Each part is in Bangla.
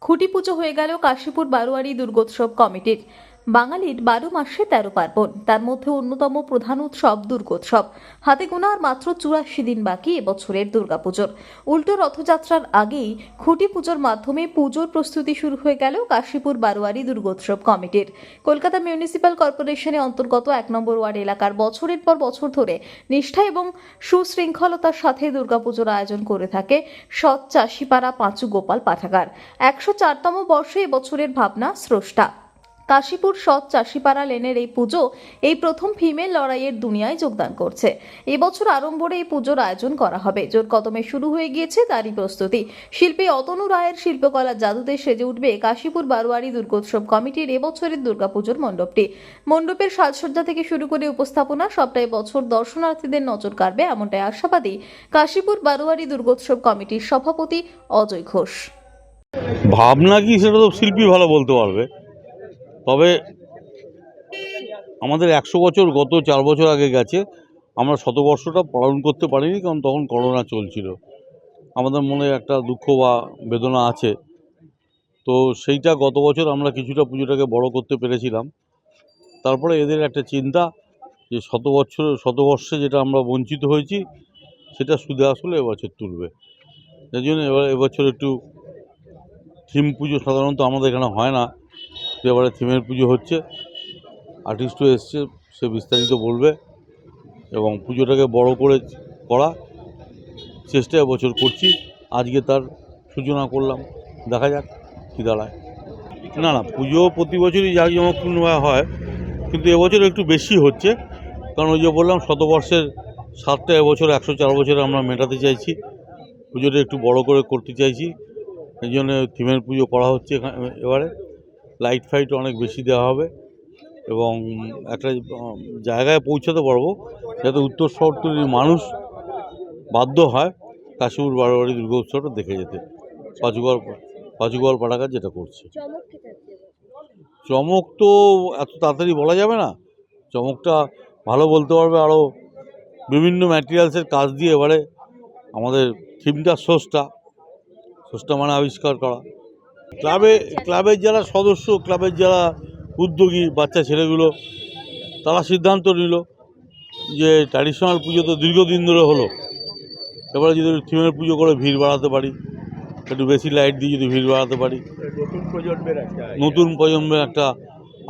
খুঁটি পুজো হয়ে গেল কাশীপুর বারোয়ারি দুর্গোৎসব কমিটির। বাঙালির 12 মাসে 13 পার্বণ, তার মধ্যে অন্যতম প্রধান উৎসব দুর্গোৎসব। হাতে গোনা আর মাত্র 84 দিন বাকি এবছরের দুর্গাপুজোর। উল্টো রথযাত্রার আগেই খুঁটি পুজোর মাধ্যমে পুজোর প্রস্তুতি শুরু হয়ে গেল কাশীপুর বারোয়ারি দুর্গোৎসব কমিটির। কলকাতা মিউনিসিপ্যাল কর্পোরেশনের অন্তর্গত 1 নম্বর ওয়ার্ড এলাকার বছরের পর বছর ধরে নিষ্ঠা এবং সুশৃঙ্খলতার সাথে দুর্গাপুজোর আয়োজন করে থাকে সৎ চাষিপাড়া পাঁচু গোপাল পাঠাগার। 104তম বর্ষে এবছরের ভাবনা স্রষ্টা। কাশীপুর সৎ চাষিপাড়া লেনের এই পুজো এই প্রথম ফিমেল লড়াইয়ের দুনিয়ায় যোগদান করছে। এবছর আরম্ভরে এই পুজোর আয়োজন করা হবে। জোর কদমে শুরু হয়ে গিয়েছে তারই প্রস্তুতি। শিল্পী অতনু রায়ের শিল্পকলার জাদুতে সেজে উঠবে কাশীপুর বারোয়ারি দুর্গোৎসব কমিটির এবছরের দুর্গাপুজোর মণ্ডপটি। মণ্ডপের সাজসজ্জা থেকে শুরু করে উপস্থাপনা সবটাই বছর দর্শনার্থীদের নজর কাড়বে, এমনটাই আশাবাদী কাশীপুর বারোয়ারি দুর্গোৎসব কমিটির সভাপতি অজয় ঘোষ। ভাবনা কি সেটা তো শিল্পী ভালো বলতে পারবে, তবে আমাদের 100 বছর গত 4 বছর আগে গেছে। আমরা শতবর্ষটা পালন করতে পারিনি, কারণ তখন করোনা চলছিল। আমাদের মনে একটা দুঃখ বা বেদনা আছে। তো সেইটা গত বছর আমরা কিছুটা পুজোটাকে বড় করতে পেরেছিলাম। তারপরে এদের একটা চিন্তা যে শতবর্ষে যেটা আমরা বঞ্চিত হয়েছি সেটা সুদে আসলে এবছর তুলবে। সেই জন্য এবছর একটু থিম পুজো সাধারণত আমাদের এখানে হয় না, এবারে থিমের পুজো হচ্ছে। আর্টিস্টও এসছে, সে বিস্তারিত বলবে। এবং পুজোটাকে বড় করে করা চেষ্টা এবছর করছি। আজকে তার সূচনা করলাম, দেখা যাক কী দাঁড়ায়। না, পুজো প্রতি বছরই জাঁকজমকপূর্ণভাবে হয়, কিন্তু এবছর একটু বেশি হচ্ছে। কারণ ওই যে বললাম শতবর্ষের স্বাদটা এবছর 104 বছরে আমরা মেটাতে চাইছি। পুজোটা একটু বড় করে করতে চাইছি, এই জন্য থিমের পুজো করা হচ্ছে। এবারে লাইট ফাইট অনেক বেশি দেওয়া হবে এবং একটা জায়গায় পৌঁছাতে পারবো যাতে উত্তর শহরতলির মানুষ বাধ্য হয় কাশীপুর বারোয়ারি দুর্গোৎসবটা দেখে যেতে। পাঁচুগোয়াল পাঠাগার যেটা করছে। চমক তো এত তাড়াতাড়ি বলা যাবে না। চমকটা ভালো বলতে পারবে আরও বিভিন্ন ম্যাটেরিয়ালসের কাজ দিয়ে। এবারে আমাদের থিমটা স্রষ্টা মানে আবিষ্কার করা। ক্লাবের যারা সদস্য, ক্লাবের যারা উদ্যোগী বাচ্চা ছেলেগুলো, তারা সিদ্ধান্ত নিল যে ট্র্যাডিশনাল পুজো তো দীর্ঘদিন ধরে হলো, এবারে যদি থিমের পুজো করে ভিড় বাড়াতে পারি, একটু বেশি লাইট দিয়ে যদি ভিড় বাড়াতে পারি, নতুন প্রজন্মের একটা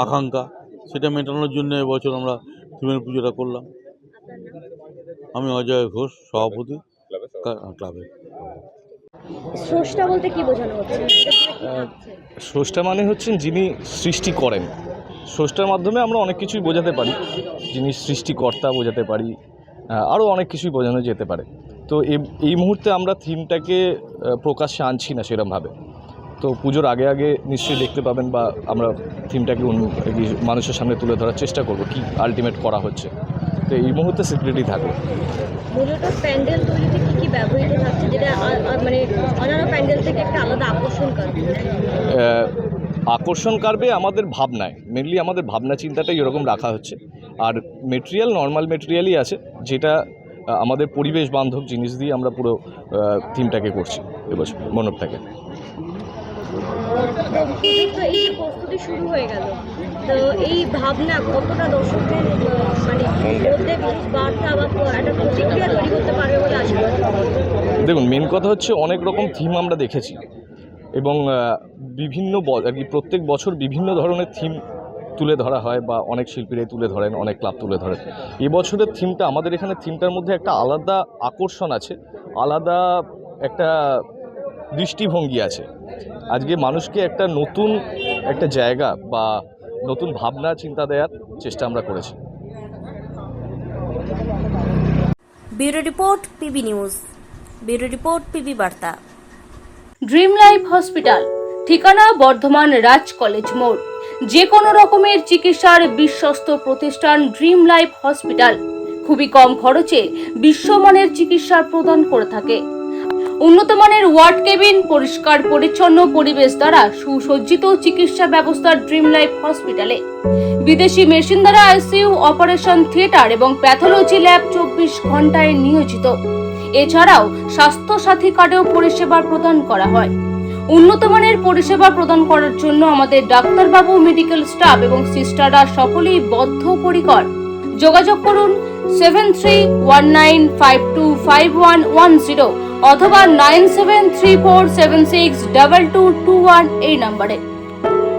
আকাঙ্ক্ষা, সেটা মেটানোর জন্য এবছর আমরা থিমের পুজোটা করলাম। আমি অজয় ঘোষ, সভাপতি ক্লাবের। স্রষ্টা বলতে কি বোঝানো হচ্ছে? স্রষ্টা মানে হচ্ছেন যিনি সৃষ্টি করেন। স্রষ্টার মাধ্যমে আমরা অনেক কিছুই বোঝাতে পারি, যিনি সৃষ্টিকর্তা বোঝাতে পারি, আরও অনেক কিছুই বোঝানো যেতে পারে। তো এই মুহূর্তে আমরা থিমটাকে প্রকাশ্যে আনছি না সেরকমভাবে। তো পুজোর আগে নিশ্চয়ই দেখতে পাবেন, বা আমরা থিমটাকে মানুষের সামনে তুলে ধরার চেষ্টা করব কি আলটিমেট করা হচ্ছে। তো এই মুহূর্তে সিক্রেটই থাকবে। মূলত প্যান্ডেল তৈরিতে কি ব্যবহৃত থাকছে, যেটা মানে অন্যান্য প্যান্ডেল থেকে একটা আলাদা আকর্ষণ কাটবে? আকর্ষণ কাটবে আমাদের ভাবনায়, মেনলি আমাদের ভাবনা চিন্তাটাই এরকম রাখা হচ্ছে। আর মেটেরিয়াল নর্মাল মেটেরিয়ালই আছে, যেটা আমাদের পরিবেশ বান্ধব জিনিস দিয়ে আমরা পুরো থিমটাকে করছি এবছর মণ্ডপটাকে। এই প্রস্তুতি শুরু হয়ে গেল, তো এই ভাবনা কতটা দর্শকদের মানে মধ্যে বার্তা বা একটা প্রতিক্রিয়া তৈরি করতে পারবে বলে আশা করি? দেখুন, মেন কথা হচ্ছে অনেক রকম থিম আমরা দেখেছি এবং বিভিন্ন আর কি প্রত্যেক বছর বিভিন্ন ধরনের থিম তুলে ধরা হয়, বা অনেক শিল্পীরাই তুলে ধরেন, অনেক ক্লাব তুলে ধরেন। এবছরের থিমটা, আমাদের এখানে থিমটার মধ্যে একটা আলাদা আকর্ষণ আছে, আলাদা একটা দৃষ্টিভঙ্গি আছে। আজকে মানুষকে একটা নতুন একটা জায়গা বা নতুন ভাবনা চিন্তা দেওয়ার চেষ্টা আমরা করেছি। Bureau report, PB news. Bureau report, PB বার্তা। ড্রিম লাইফ হসপিটাল, ঠিকানা বর্ধমান রাজ কলেজ মোড়। যে কোনো রকমের চিকিৎসার বিশ্বস্ত প্রতিষ্ঠান ড্রিম লাইফ হসপিটাল খুবই কম খরচে বিশ্বমানের চিকিৎসা প্রদান করে থাকে। উন্নত মানের ওয়ার্ড কেবিন, পরিষ্কার পরিচ্ছন্ন পরিবেশ দ্বারা সুসজ্জিত চিকিৎসা ব্যবস্থা ড্রিম লাইফ হসপিটালে। বিদেশি মেশিন দ্বারা আইসিইউ, অপারেশন থিয়েটার এবং প্যাথোলজি ল্যাব 24 ঘন্টায় নিয়োজিত। এছাড়াও স্বাস্থ্য সাথী কার্ডেও পরিষেবা প্রদান করা হয়। উন্নত মানের পরিষেবা প্রদান করার জন্য আমাদের ডাক্তারবাবু, মেডিকেল স্টাফ এবং সিস্টাররা সকলেই বদ্ধপরিকর। যোগাযোগ করুন 7319525110 অথবা 9734762221 এই নম্বরে।